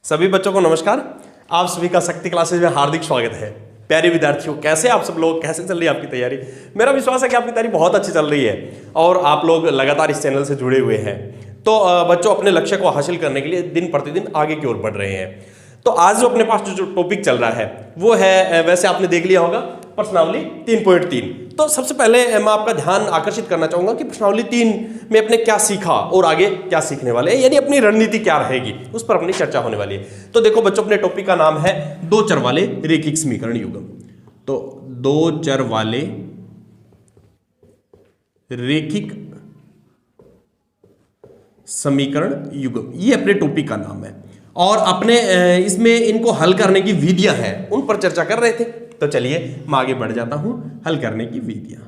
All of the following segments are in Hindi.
सभी बच्चों को नमस्कार। आप सभी का शक्ति क्लासेज में हार्दिक स्वागत है। प्यारे विद्यार्थियों, कैसे आप सब लोग, कैसे चल रही है आपकी तैयारी? मेरा विश्वास है कि आपकी तैयारी बहुत अच्छी चल रही है और आप लोग लगातार इस चैनल से जुड़े हुए हैं। तो बच्चों, अपने लक्ष्य को हासिल करने के लिए दिन प्रतिदिन आगे की ओर बढ़ रहे हैं। तो आज जो अपने पास जो टॉपिक चल रहा है वो है, वैसे आपने देख लिया होगा, प्रश्नावली 3.3। तो सबसे पहले मैं आपका ध्यान आकर्षित करना चाहूंगा कि प्रश्नावली 3 में अपने क्या सीखा और आगे क्या सीखने वाले हैं, यानी अपनी रणनीति क्या रहेगी, उस पर अपनी चर्चा होने वाली है। तो देखो बच्चों, अपने टॉपिक का नाम है दो चर वाले रेखिक समीकरण युग्म। तो दो चर वाले रेखिक समीकरण युग्म, ये अपने टॉपिक का नाम है और अपने इसमें इनको हल करने की विधियां हैं, उन पर चर्चा कर रहे थे। तो चलिए मैं आगे बढ़ जाता हूं, हल करने की विधियां।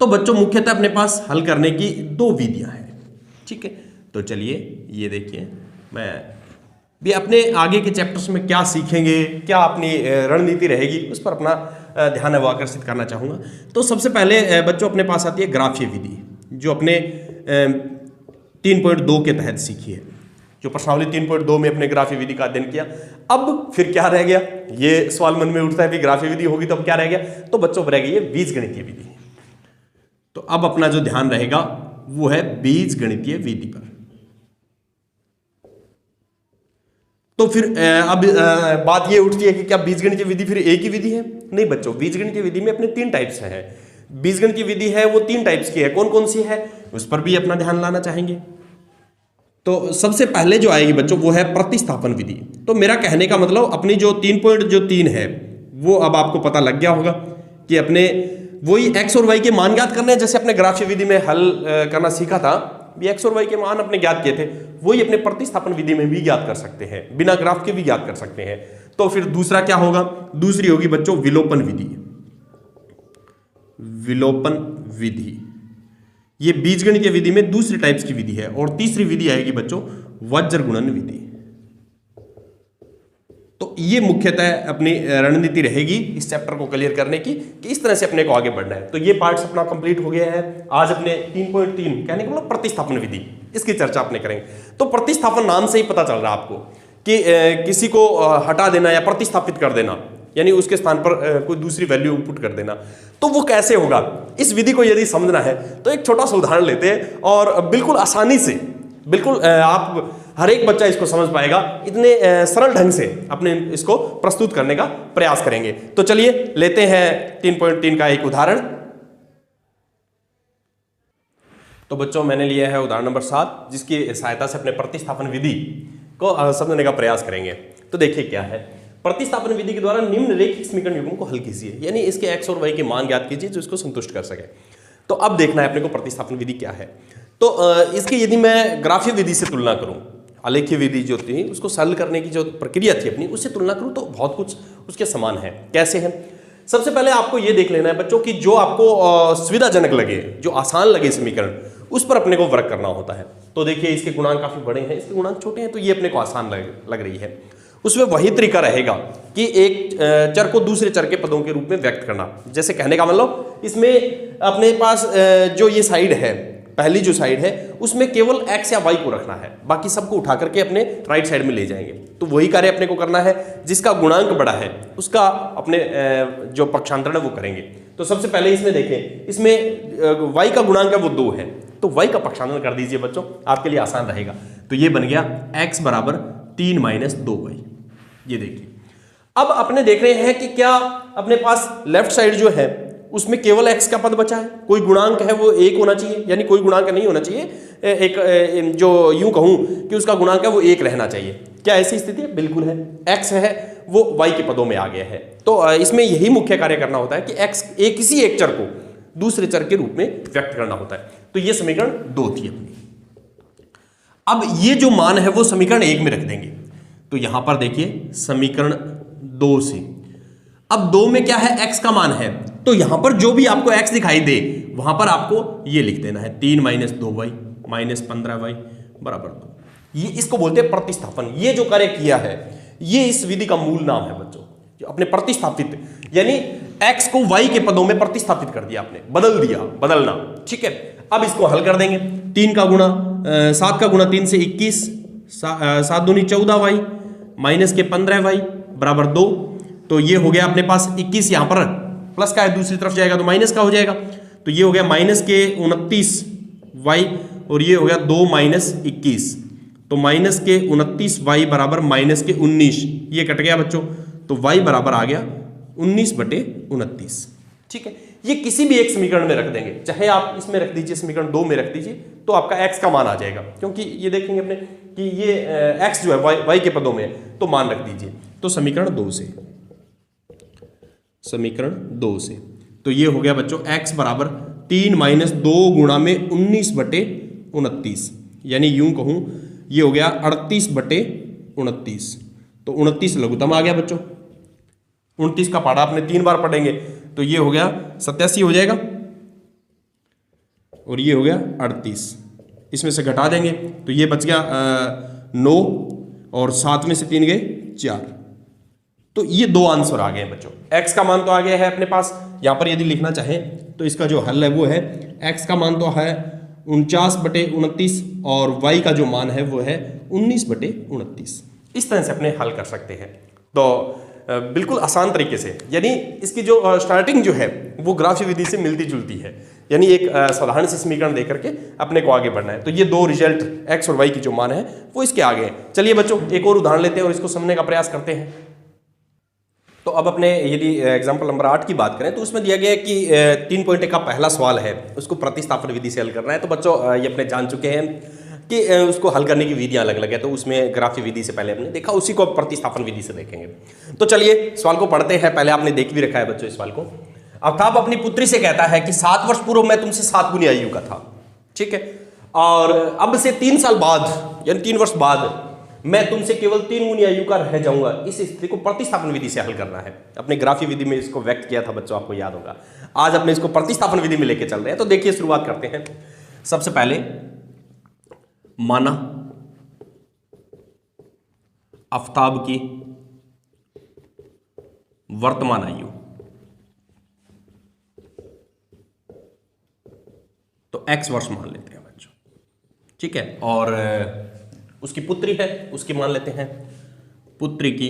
तो बच्चों, मुख्यतः अपने पास हल करने की दो विधियां हैं, ठीक है। तो चलिए ये देखिए, मैं भी अपने आगे के चैप्टर्स में क्या सीखेंगे, क्या अपनी रणनीति रहेगी, उस पर अपना ध्यान आकर्षित करना चाहूंगा। तो सबसे पहले बच्चों अपने पास आती है ग्राफीय विधि, जो अपने 3.2 के तहत सीखी है, जो प्रश्नावली 3.2 में अपने ग्राफीय विधि का अध्ययन किया। अब फिर क्या रह गया, ये सवाल मन में उठता है कि ग्राफीय विधि होगी तो अब क्या रह गया? तो बच्चों रह गई है बीजगणितीय विधि। तो अब अपना जो ध्यान रहेगा वो है बीजगणितीय विधि पर। तो फिर अब बात ये उठती है कि क्या बीजगणितीय विधि फिर एक ही विधि है? नहीं बच्चों, बीजगणितीय विधि में अपने 3 टाइप्स हैं। बीजगणितीय विधि है वो 3 टाइप्स की है। कौन कौन सी है, उस पर भी अपना ध्यान लाना चाहेंगे। तो सबसे पहले जो आएगी बच्चों वो है प्रतिस्थापन विधि। तो मेरा कहने का मतलब, अपनी जो 3.3 है वो अब आपको पता लग गया होगा कि अपने वही x और y के मान ज्ञात करने हैं, जैसे अपने ग्राफीय विधि में हल करना सीखा था, भी x और y के मान अपने ज्ञात किए थे, वही अपने प्रतिस्थापन विधि में भी ज्ञात कर सकते हैं, बिना ग्राफ के भी ज्ञात कर सकते हैं। तो फिर दूसरा क्या होगा? दूसरी होगी बच्चों विलोपन विधि। विलोपन विधि ये बीजगणितीय विधि में दूसरी टाइप्स की विधि है। और तीसरी विधि आएगी बच्चों वज्र गुणन विधि। तो ये मुख्यतः अपनी रणनीति रहेगी इस चैप्टर को क्लियर करने की कि इस तरह से अपने को आगे बढ़ना है। तो ये पार्ट्स अपना कंप्लीट हो गया है। आज अपने 3.3 कहने का मतलब प्रतिस्थापन विधि, इसकी चर्चा अपने करेंगे। तो प्रतिस्थापन नाम से ही पता चल रहा है आपको कि किसी को हटा देना या प्रतिस्थापित कर देना, यानी उसके स्थान पर कोई दूसरी वैल्यू इनपुट कर देना। तो वो कैसे होगा, इस विधि को यदि समझना है तो एक छोटा सा उदाहरण लेते हैं और बिल्कुल आसानी से, बिल्कुल आप हर एक बच्चा इसको समझ पाएगा, इतने सरल ढंग से अपने इसको प्रस्तुत करने का प्रयास करेंगे। तो चलिए लेते हैं 3.3 का एक उदाहरण। तो बच्चों मैंने लिया है उदाहरण नंबर 7, जिसकी सहायता से अपने प्रतिस्थापन विधि को समझने का प्रयास करेंगे। तो देखिए क्या है, प्रतिस्थापन विधि के द्वारा निम्न रेखिक समीकरण युग्म को हल कीजिए, यानी इसके x और y के मान ज्ञात कीजिए जो इसको संतुष्ट कर सके। तो अब देखना है अपने को प्रतिस्थापन विधि क्या है। तो इसकी यदि मैं ग्राफीय विधि से तुलना करूं, आलेखीय विधि जो थी उसको सरल करने की जो प्रक्रिया थी अपनी, उससे तुलना करूं तो बहुत कुछ उसके समान है। कैसे है? सबसे पहले आपको ये देख लेना है बच्चों कि जो आपको सुविधाजनक लगे, जो आसान लगे समीकरण, उस पर अपने को वर्क करना होता है। तो देखिए इसके गुणांक काफी बड़े हैं, इसके गुणांक छोटे हैं, तो ये अपने को आसान लग रही है। उसमें वही तरीका रहेगा कि एक चर को दूसरे चर के पदों के रूप में व्यक्त करना। जैसे कहने का मतलब, इसमें अपने पास जो ये साइड है, पहली जो साइड है, उसमें केवल x या y को रखना है, बाकी सबको उठा करके अपने राइट साइड में ले जाएंगे। तो वही कार्य अपने को करना है, जिसका गुणांक बड़ा है उसका अपने जो पक्षांतरण है वो करेंगे। तो सबसे पहले इसमें देखें, इसमें y का गुणांक है वो 2 है, तो y का पक्षांतरण कर दीजिए बच्चों, आपके लिए आसान रहेगा। तो ये बन गया x बराबर 3 - 2y। ये देखिए, अब अपने देख रहे हैं कि क्या अपने पास लेफ्ट साइड जो है उसमें केवल x का पद बचा है, कोई गुणांक है वो 1 होना चाहिए, यानी कोई गुणांक नहीं होना चाहिए, एक जो यूं कहूं कि उसका गुणांक है वो 1 रहना चाहिए। क्या ऐसी स्थिति है? बिल्कुल है। x है वो y के पदों में आ गया है। तो इसमें यही मुख्य कार्य करना होता है कि x किसी एक चर को दूसरे चर के रूप में व्यक्त करना होता है। तो ये समीकरण 2 थी अपनी। अब ये जो मान है वो समीकरण 1 में रख देंगे। तो यहां पर देखिए समीकरण 2 से, अब 2 में क्या है, x का मान है, तो यहां पर जो भी आपको x दिखाई दे वहां पर आपको ये लिख देना है 3 - 2y - 15y बराबर 2। ये इसको बोलते हैं प्रतिस्थापन। ये जो कार्य किया है ये इस विधि का मूल नाम है बच्चों, अपने प्रतिस्थापित, यानी x को y के पदों में प्रतिस्थापित कर दिया आपने, बदल दिया, बदलना। ठीक है, अब इसको हल कर देंगे। 3 का गुणा 7 का गुणा 3 से 21, सात दूनी 14y माइनस के 15y बराबर 2। तो ये हो गया अपने पास 21, यहाँ पर प्लस का है, दूसरी तरफ जाएगा तो माइनस का हो जाएगा। तो ये हो गया माइनस के 29y और ये हो गया 2 माइनस 21। तो माइनस के 29y बराबर माइनस के 19, ये कट गया बच्चों। तो y बराबर आ गया 19/29। ठीक है, ये किसी भी एक समीकरण में रख देंगे, चाहे आप इसमें रख दीजिए, समीकरण 2 में रख दीजिए, तो आपका x का मान आ जाएगा। क्योंकि ये देखेंगे अपने कि ये x जो है y के पदों में है, तो मान रख दीजिए। तो समीकरण 2 से, समीकरण 2 से तो ये हो गया बच्चों x बराबर 3 माइनस 2 गुणा में 19/29, यानी यूं कहूं ये हो गया 38/29। तो 29 लघुत्तम आ गया बच्चों। 29 का पहाड़ा आपने 3 बार पढ़ेंगे, तो ये हो गया 87 हो जाएगा और ये हो गया 38। इसमें से घटा देंगे तो ये बच गया 9 और 7 में से 3 गए 4। तो ये 2 आंसर आ गए बच्चों। x का मान तो आ गया है अपने पास, यहां पर यदि लिखना चाहें तो इसका जो हल है वो है x का मान तो है 49/29 और y का जो मान है वो है 19/29। इस तरह से अपने हल कर सकते हैं। तो बिल्कुल आसान तरीके से, यानी इसकी जो स्टार्टिंग जो है वो ग्राफीय विधि से मिलती जुलती है, यानी एक साधारण से समीकरण देकर के अपने को आगे बढ़ना है। तो ये 2 रिजल्ट x और y की जो मान है वो इसके आगे हैं। चलिए बच्चों एक और उदाहरण लेते हैं और इसको समझने का प्रयास करते हैं। तो अब अपने यदि एग्जाम्पल नंबर 8 की बात करें तो उसमें दिया गया है कि 3 पॉइंट का पहला सवाल है, उसको प्रतिस्थापन विधि से हल करना है। तो बच्चों ये अपने जान चुके हैं कि उसको हल करने की विधियां अलग अलग है, तो उसमें ग्राफीय विधि से पहले हमने देखा, उसी को प्रतिस्थापन विधि से देखेंगे। तो चलिए सवाल को पढ़ते हैं। पहले आपने देख भी रखा है बच्चों इस सवाल को। आफ्ताब अपनी पुत्री से कहता है कि 7 वर्ष पूर्व मैं तुमसे 7 गुनी आयु का था, ठीक है, और अब से 3 साल बाद यानी 3 वर्ष बाद मैं तुमसे केवल 3 गुनी आयु का रह जाऊंगा। इस स्थिति को प्रतिस्थापन विधि से हल करना है। अपने ग्राफीय विधि में इसको व्यक्त किया था बच्चों, आपको याद होगा। आज अपने इसको प्रतिस्थापन विधि में लेके चल रहे हैं। तो देखिए शुरुआत करते हैं। सबसे पहले माना आफ्ताब की वर्तमान आयु, तो x वर्ष मान लेते हैं बच्चों, ठीक है, और उसकी पुत्री है, उसकी मान लेते हैं पुत्री की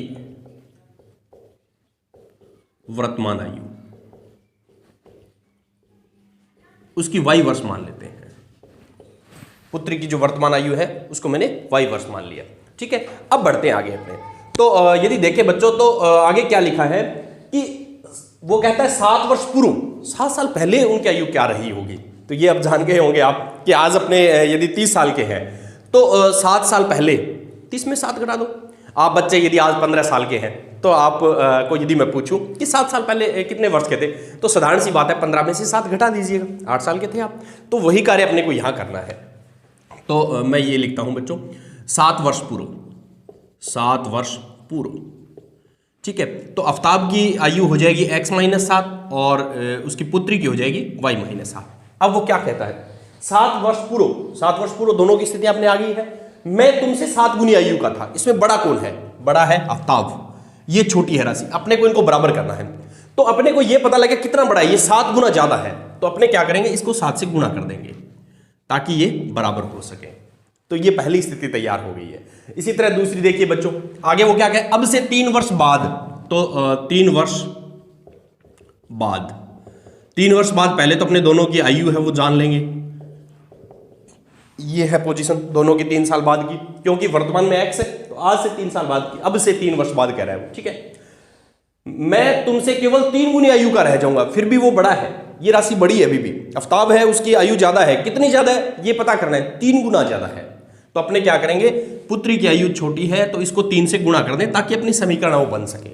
वर्तमान आयु, उसकी y वर्ष मान लेते हैं। पुत्री की जो वर्तमान आयु है उसको मैंने y वर्ष मान लिया, ठीक है। अब बढ़ते हैं आगे अपने। तो यदि देखें बच्चों तो आगे क्या लिखा है कि वो कहता है 7 वर्ष पूर्व, 7 साल पहले उनकी आयु क्या रही होगी। तो ये अब जान गए होंगे आप कि आज अपने यदि 30 साल के हैं तो 7 साल पहले 30 में 7 घटा दो। आप बच्चे यदि आज 15 साल के हैं तो आप को यदि मैं पूछूं कि 7 साल पहले कितने वर्ष के थे, तो साधारण सी बात है 15 में से 7 घटा दीजिएगा, 8 साल के थे आप। तो वही कार्य अपने को यहाँ करना है। तो मैं ये लिखता हूँ बच्चों 7 वर्ष पूर्व, 7 वर्ष पूर्व, ठीक है। तो आफ्ताब की आयु हो जाएगी x माइनस 7 और उसकी पुत्री की हो जाएगी y माइनस 7। अब वो क्या कहता है 7 वर्ष पूर्व, 7 वर्ष पूर्व दोनों की स्थिति अपने आ गई है। मैं तुमसे 7 गुनी आयु का था। इसमें बड़ा कौन है? बड़ा है आफ्ताब, ये छोटी है राशि। अपने को इनको बराबर करना है। तो अपने को ये पता लगे कितना बड़ा है, ये 7 गुना ज्यादा है। तो अपने क्या करेंगे, इसको 7 से गुणा कर देंगे ताकि ये बराबर हो सके। तो ये पहली स्थिति तैयार हो गई है। इसी तरह दूसरी देखिए बच्चों, आगे वो क्या कहे, अब से 3 वर्ष बाद। तो 3 वर्ष बाद, 3 वर्ष बाद पहले तो अपने दोनों की आयु है वो जान लेंगे। ये है पोजीशन दोनों की 3 साल बाद की, क्योंकि वर्तमान में x है तो आज से 3 साल बाद की, अब से 3 वर्ष बाद कह रहा है वो, ठीक है। मैं तुमसे केवल 3 गुनी आयु का रह जाऊंगा, फिर भी वो बड़ा है, ये राशि बड़ी है अभी भी। आफ्ताब है, उसकी आयु ज्यादा है। कितनी ज्यादा है ये पता करना है, 3 गुना ज्यादा है। तो अपने क्या करेंगे, पुत्री की आयु छोटी है तो इसको 3 से गुणा कर दें ताकि अपनी समीकरण वो बन सके।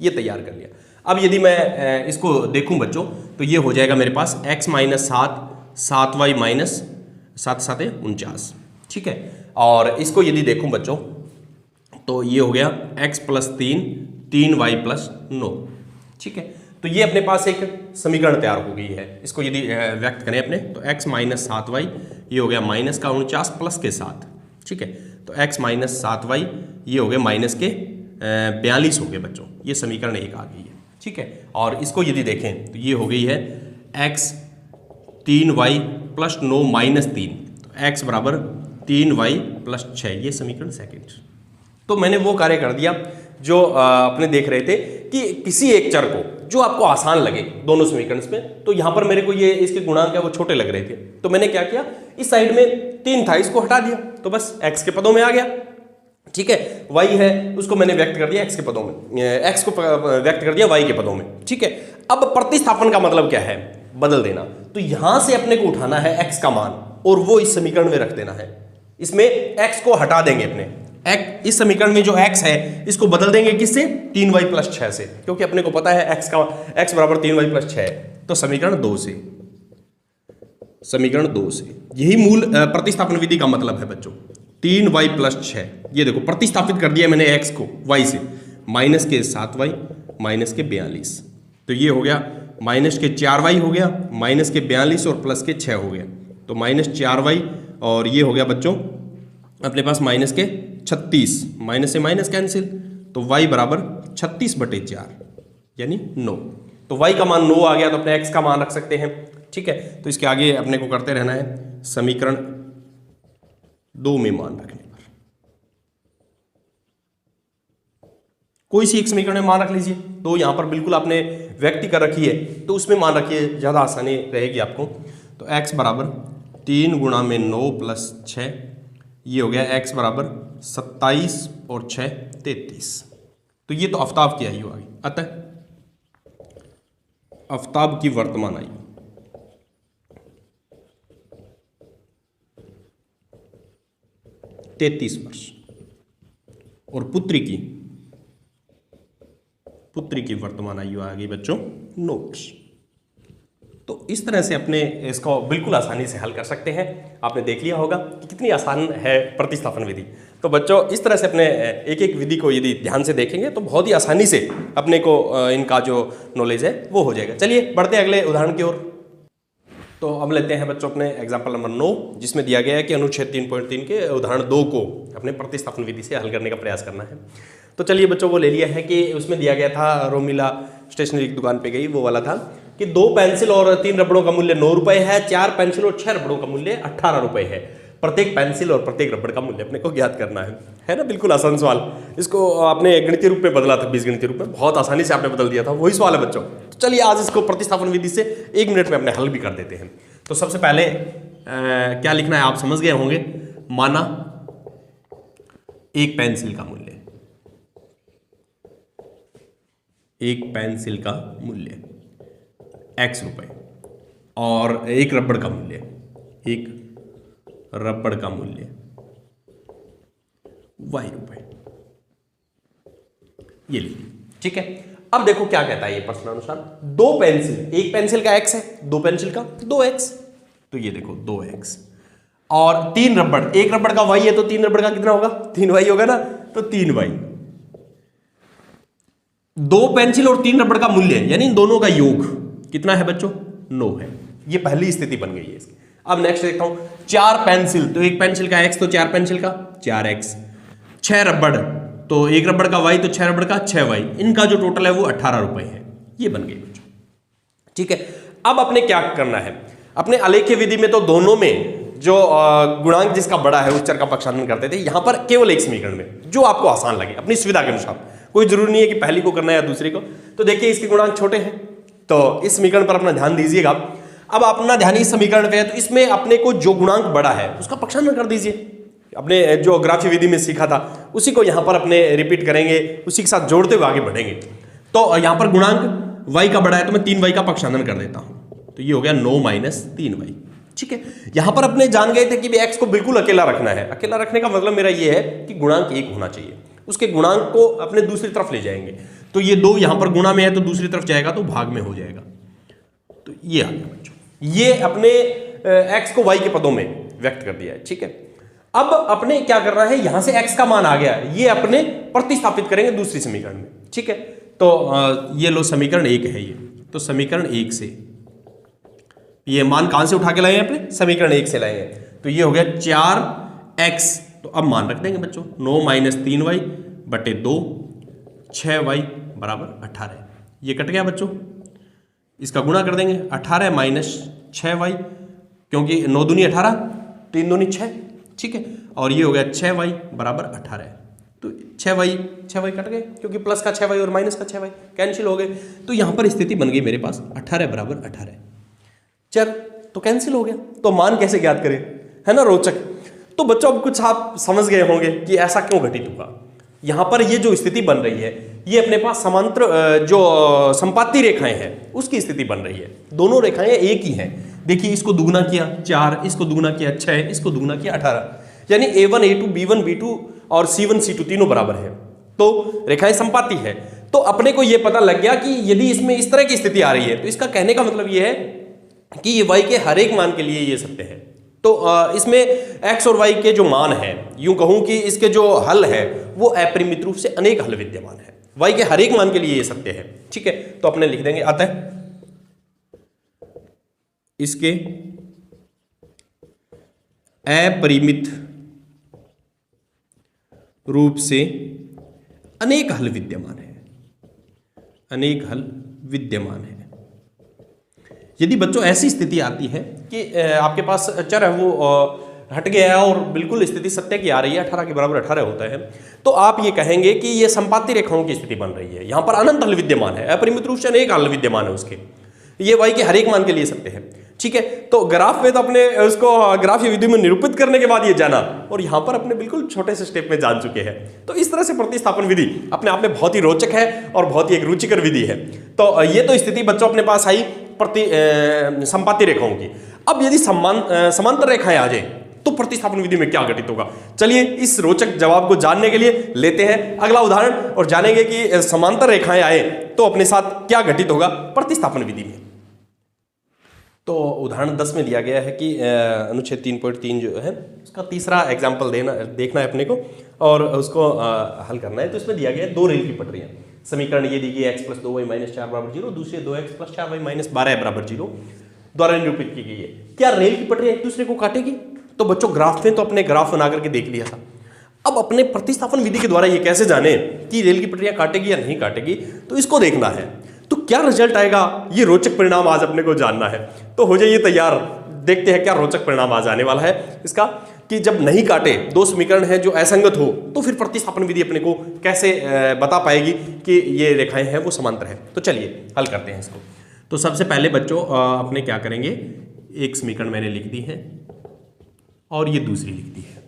ये तैयार कर लिया। अब यदि मैं इसको देखूं बच्चों तो ये हो जाएगा मेरे पास x माइनस 7, 7y माइनस 7 7 49, ठीक है। और इसको यदि देखूं बच्चों तो ये हो गया x प्लस 3, 3y प्लस 9, ठीक है। तो ये अपने पास एक समीकरण तैयार हो गई है। इसको यदि व्यक्त करें अपने तो x माइनस 7y, ये हो गया माइनस का 49 प्लस के 7, ठीक है। तो x माइनस 7y ये हो गया माइनस के 42 हो गए बच्चों। ये समीकरण 1 आ गई है, ठीक है। और इसको यदि देखें तो ये हो गई है x 3y प्लस 9 माइनस 3, तो x बराबर 3y प्लस 6, ये समीकरण सेकंड। तो मैंने वो कार्य कर दिया जो अपने देख रहे थे कि किसी एक चर को जो आपको आसान लगे दोनों समीकरण में, तो यहां पर मेरे को ये इसके गुणांक है वो छोटे लग रहे थे, तो मैंने क्या किया, इस साइड में 3 था, इसको हटा दिया, तो बस x के पदों में आ गया। ठीक है, y है उसको मैंने व्यक्त कर दिया x के पदों में, x को व्यक्त कर दिया y के पदों में। ठीक है, अब प्रतिस्थापन का मतलब क्या है, बदल देना। तो यहां से अपने को उठाना है x का मान और वो इस समीकरण में रख देना है। इसमें x को हटा देंगे अपने, इस समीकरण में जो x है इसको बदल देंगे किससे, 3y प्लस 6 से, क्योंकि अपने को पता है x बराबर 3y प्लस 6 है। तो समीकरण 2 से, समीकरण 2 से, यही मूल प्रतिस्थापन विधि का मतलब है बच्चों। 3y प्लस 6, ये देखो प्रतिस्थापित कर दिया मैंने x को y से, माइनस के 7y माइनस के 42, तो ये हो गया माइनस के 4y हो गया, माइनस के 42 और प्लस के 6 हो गया, तो माइनस 4y और ये हो गया बच्चों अपने पास माइनस के 36, माइनस से माइनस कैंसिल, तो y बराबर 36/4 यानी 9। तो y का मान 9 आ गया, तो अपने x का मान रख सकते हैं। ठीक है, तो इसके आगे अपने को करते रहना है, समीकरण 2 में मान रखने पर कोई सी एक समीकरण में मान रख लीजिए। तो यहां पर बिल्कुल आपने व्यक्ति कर रखी है तो उसमें मान रखिए, ज्यादा आसानी रहेगी आपको। तो x बराबर 3 गुणा में 9 प्लस 6, ये हो गया x बराबर 27 और 6 33। तो ये तो आफ्ताब की आयु आ गई, अतः आफ्ताब की वर्तमान आयु 33 वर्ष और पुत्री की वर्तमान आयु आ गई बच्चों 9 वर्ष। तो इस तरह से अपने इसको बिल्कुल आसानी से हल कर सकते हैं। आपने देख लिया होगा कि कितनी आसान है प्रतिस्थापन विधि। तो बच्चों इस तरह से अपने एक एक विधि को यदि ध्यान से देखेंगे तो बहुत ही आसानी से अपने को इनका जो नॉलेज है वो हो जाएगा। चलिए बढ़ते हैं अगले उदाहरण की ओर। तो अब लेते हैं बच्चों अपने एग्जाम्पल नंबर 9, जिसमें दिया गया है कि अनुच्छेद 3.3 के उदाहरण 2 को अपने प्रतिस्थापन विधि से हल करने का प्रयास करना है। तो चलिए बच्चों वो ले लिया है कि उसमें दिया गया था, रोमिला स्टेशनरी की दुकान पे गई, वो वाला था कि 2 पेंसिल और 3 रबड़ों का मूल्य 9 रुपए है, 4 पेंसिल और 6 रबड़ों का मूल्य 18 रुपए है। प्रत्येक पेंसिल और प्रत्येक रबड़ का मूल्य अपने को ज्ञात करना है ना। बिल्कुल आसान सवाल, इसको आपने गणितीय रूप में बदला था, बीजगणितीय रूप में बहुत आसानी से आपने बदल दिया था, वही सवाल है बच्चों। तो चलिए आज इसको प्रतिस्थापन विधि से 1 मिनट में अपने हल भी कर देते हैं। तो सबसे पहले क्या लिखना है आप समझ गए होंगे। माना एक पेंसिल का मूल्य, एक पेंसिल का मूल्य x रुपए और एक रबड़ का मूल्य, एक रबड़ का मूल्य y रुपए, ये लीजिए। ठीक है, अब देखो क्या कहता है ये प्रश्नानुसार, 2 पेंसिल, एक पेंसिल का x है, 2 पेंसिल का 2x, तो ये देखो 2x और 3 रबड़, एक रबड़ का y है तो 3 रबड़ का कितना होगा, 3y होगा ना, तो 3y। 2 पेंसिल और 3 रबड़ का मूल्य यानी इन दोनों का योग कितना है बच्चों, 9 है। ये पहली स्थिति बन गई है इसकी। अब नेक्स्ट देखता हूं, 4 पेंसिल, तो एक पेंसिल का x तो 4 पेंसिल का 4x, 6 रबड़, तो एक रबड़ का y तो 6 रबड़ का 6y, इनका जो टोटल है वो 18 रुपए है। ये बन गई बच्चों। ठीक है, अब अपने क्या करना है, अपने आलेख्य विधि में तो दोनों में जो गुणांक जिसका बड़ा है उस चर का पक्षांतरण करते थे, यहां पर केवल एक समीकरण में जो आपको आसान लगे अपनी सुविधा के अनुसार, कोई जरूरी नहीं है कि पहली को करना है या दूसरी को। तो देखिए इसके गुणांक छोटे हैं तो इस समीकरण पर अपना ध्यान दीजिएगा। अब अपना ध्यान इस समीकरण पे है तो इसमें अपने को जो गुणांक बड़ा है उसका पक्षांतरण कर दीजिए। अपने जो ग्राफी विधि में सीखा था उसी को यहां पर अपने रिपीट करेंगे, उसी के साथ जोड़ते हुए आगे बढ़ेंगे। तो यहां पर गुणांक y का बड़ा है तो मैं 3y का पक्षांतरण कर देता हूं, तो ये हो गया 9 माइनस 3y। ठीक है, यहां पर अपने जान गए थे कि x को बिल्कुल अकेला रखना है। अकेला रखने का मतलब मेरा ये है कि गुणांक 1 होना चाहिए, उसके गुणांक को अपने दूसरी तरफ ले जाएंगे। तो ये 2 यहां पर गुणा में है तो दूसरी तरफ जाएगा तो भाग में हो जाएगा। तो ये आ गया बच्चों, ये अपने x को y के पदों में व्यक्त कर दिया है। ठीक है, अब अपने क्या करना है, यहां से x का मान आ गया, ये अपने प्रतिस्थापित करेंगे दूसरी समीकरण में। ठीक है, तो ये लो समीकरण 1 है ये, तो समीकरण 1 से ये मान कहां से उठा के लाए हैं, अपने समीकरण 1 से लाए हैं। तो ये हो गया 4x, तो अब मान रख देंगे बच्चों 9 माइनस 3y बटे 2, 6y बराबर 18। ये कट गया बच्चों, इसका गुणा कर देंगे 18 माइनस 6y, क्योंकि 9 दूनी 18, 3 दूनी 6, ठीक है, और ये हो गया 6y बराबर 18। तो 6y कट गए क्योंकि प्लस का 6y और माइनस का 6y कैंसिल हो गए। तो यहाँ पर स्थिति बन गई मेरे पास 18 बराबर 18। चल तो कैंसिल हो गया। तो मान कैसे ज्ञात करें, है ना रोचक। तो बच्चों अब कुछ आप समझ गए होंगे कि ऐसा क्यों घटित हुआ। यहाँ पर ये जो स्थिति बन रही है ये अपने पास समांतर जो संपाती रेखाएं हैं उसकी स्थिति बन रही है। दोनों रेखाएं एक ही हैं। देखिए इसको दुगुना किया 4, इसको दुगुना किया 6, इसको दुगुना किया 18, यानी A1 A2 B1 B2 और C1 C2 तीनों बराबर है। तो रेखाएं संपाती है। तो अपने को ये पता लग गया कि यदि इसमें इस तरह की स्थिति आ रही है तो इसका कहने का मतलब ये है कि ये y के हर एक मान के लिए ये सत्य है। तो इसमें x और y के जो मान है, यूं कहूं कि इसके जो हल है वो अपरिमित रूप से अनेक हल विद्यमान है। y के हर एक मान के लिए ये सत्य है। ठीक है, तो अपने लिख देंगे अतः इसके अपरिमित रूप से अनेक हल विद्यमान है। अनेक हल विद्यमान है। यदि बच्चों ऐसी स्थिति आती है कि आपके पास चर है वो हट गया है और बिल्कुल स्थिति सत्य की आ रही है, 18 के बराबर 18 होता है, तो आप ये कहेंगे कि ये संपाती रेखाओं की स्थिति बन रही है। यहां पर अनंत हल विद्यमान है, अपरिमित रूप से अनेक हल विद्यमान है उसके, ये y के हर एक मान के लिए सत्य है। ठीक है, तो ग्राफ में तो अपने उसको ग्राफीय विधि में निरूपित करने के बाद ये जाना, और यहां पर अपने बिल्कुल छोटे से स्टेप में जान चुके हैं। तो इस तरह से प्रतिस्थापन विधि अपने आप में बहुत ही रोचक है और बहुत ही एक रुचिकर विधि है। तो ये तो स्थिति बच्चों अपने पास आई संपाती रेखाओं की। अब यदि समांतर रेखाएं आ जाए तो प्रतिस्थापन विधि में क्या घटित होगा, चलिए इस रोचक जवाब को जानने के लिए लेते हैं अगला उदाहरण और जानेंगे कि समांतर रेखाएं आए तो अपने साथ क्या घटित होगा प्रतिस्थापन विधि में। तो उदाहरण 10 में दिया गया है कि अनुच्छेद 3.3 जो है उसका तीसरा एग्जाम्पल देखना है अपने को और उसको हल करना है। तो इसमें दिया गया है 2 रेल की पटरियां। समीकरण ये दी गई x + 2y - 4 बराबर 0, दूसरे 2x + 4y - 12 बराबर 0 द्वारा निरूपित की गई है। क्या रेल की पटरियां एक दूसरे को काटेगी? तो बच्चों ग्राफ में तो अपने ग्राफ बना करके देख लिया था। अब अपने प्रतिस्थापन विधि के द्वारा ये कैसे जाने कि रेल की पटरियां काटेगी या नहीं काटेगी, तो इसको देखना है। तो क्या रिजल्ट आएगा, ये रोचक परिणाम आज अपने को जानना है। तो हो जाइए तैयार, देखते हैं क्या रोचक परिणाम आज आने वाला है इसका, कि जब नहीं काटे 2 समीकरण हैं जो असंगत हो तो फिर प्रतिस्थापन विधि अपने को कैसे बता पाएगी कि ये रेखाएं हैं वो समांतर है। तो चलिए हल करते हैं इसको। तो सबसे पहले बच्चों अपने क्या करेंगे, एक समीकरण मैंने लिख दी है और ये दूसरी लिख दी है।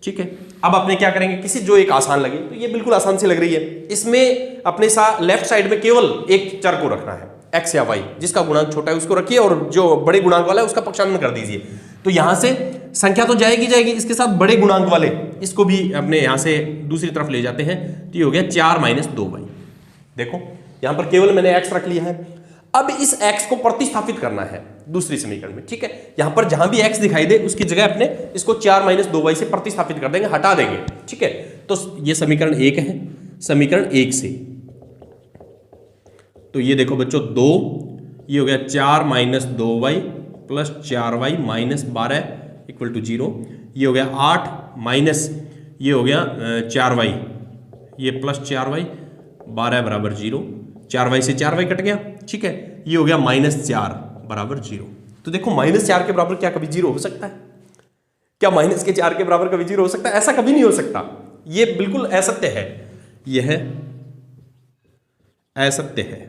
ठीक है, अब अपने क्या करेंगे, किसी जो एक आसान लगे, तो ये बिल्कुल आसान सी लग रही है। इसमें अपने साथ लेफ्ट साइड में केवल एक चर को रखना है, x या y, जिसका गुणांक छोटा है उसको रखिए और जो बड़े गुणांक वाला है उसका पक्षांतरण कर दीजिए। तो यहां से संख्या तो जाएगी, इसके साथ बड़े गुणांक वाले इसको भी अपने यहां से दूसरी तरफ ले जाते हैं। तो ये हो गया 4 - 2y। देखो यहां पर केवल मैंने x रख लिया है। अब इस x को प्रतिस्थापित करना है दूसरी समीकरण में। ठीक है, यहां पर जहां भी x दिखाई दे उसकी जगह अपने इसको 4 - 2y से प्रतिस्थापित कर देंगे, हटा देंगे। ठीक है, तो ये समीकरण 1 है। समीकरण 1 से तो ये देखो बच्चों 2, ये हो गया 4 - 2y + 4y - 12 = 0। ये हो गया 8 माइनस ये हो गया 4y, ये + 4y 12 बराबर 0। 4y से 4y कट गया। ठीक है, ये हो गया -4 बराबर 0। तो देखो -4 के बराबर क्या कभी 0 हो सकता है? क्या -4 के बराबर कभी 0 हो सकता है? ऐसा कभी नहीं हो सकता, ये बिल्कुल असत्य है, यह असत्य है।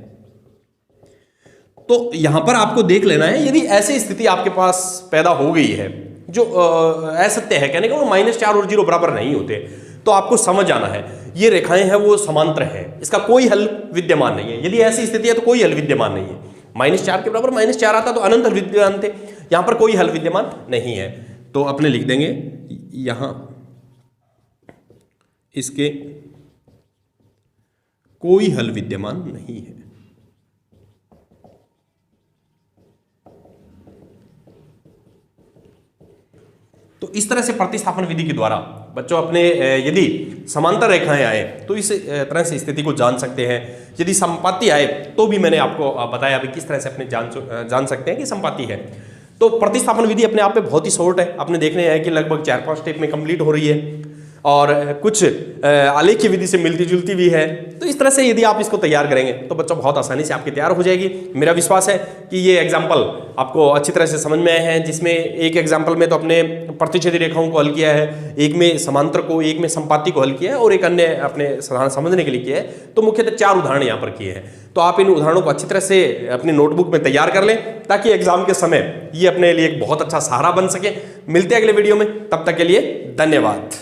तो यहां पर आपको देख लेना है, यदि ऐसी स्थिति आपके पास पैदा हो गई है जो असत्य है, कहने का वो -4 और 0 बराबर नहीं होते, तो आपको समझ आना है ये रेखाएं हैं वो समांतर है, इसका कोई हल विद्यमान नहीं है। यदि ऐसी स्थिति है तो कोई हल विद्यमान नहीं है। -4 के बराबर -4 आता तो अनंत हल विद्यमान थे, यहां पर कोई हल विद्यमान नहीं है। तो अपने लिख देंगे यहां इसके कोई हल विद्यमान नहीं है। तो इस तरह से प्रतिस्थापन विधि के द्वारा बच्चों अपने यदि समांतर रेखाएं आए तो इस तरह से स्थिति को जान सकते हैं। यदि संपाती आए तो भी मैंने आपको बताया अभी किस तरह से अपने जान सकते हैं कि संपाती है। तो प्रतिस्थापन विधि अपने आप में बहुत ही शॉर्ट है, आपने देखने हैं कि लगभग 4-5 स्टेप में कंप्लीट हो रही है। और कुछ आलेखीय विधि से मिलती जुलती भी है। तो इस तरह से यदि आप इसको तैयार करेंगे तो बच्चों बहुत आसानी से आपकी तैयार हो जाएगी। मेरा विश्वास है कि ये एग्जाम्पल आपको अच्छी तरह से समझ में आए हैं, जिसमें एक एग्जाम्पल में तो अपने प्रतिच्छेदी रेखाओं को हल किया है, एक में समांतर को, एक में संपाती को हल किया है और एक अन्य अपने साधारण समझने के लिए किया है। तो मुख्यतः 4 उदाहरण यहाँ पर किए हैं। तो आप इन उदाहरणों को अच्छी तरह से अपनी नोटबुक में तैयार कर लें ताकि एग्जाम के समय ये अपने लिए एक बहुत अच्छा सहारा बन सके। मिलते हैं अगले वीडियो में, तब तक के लिए धन्यवाद।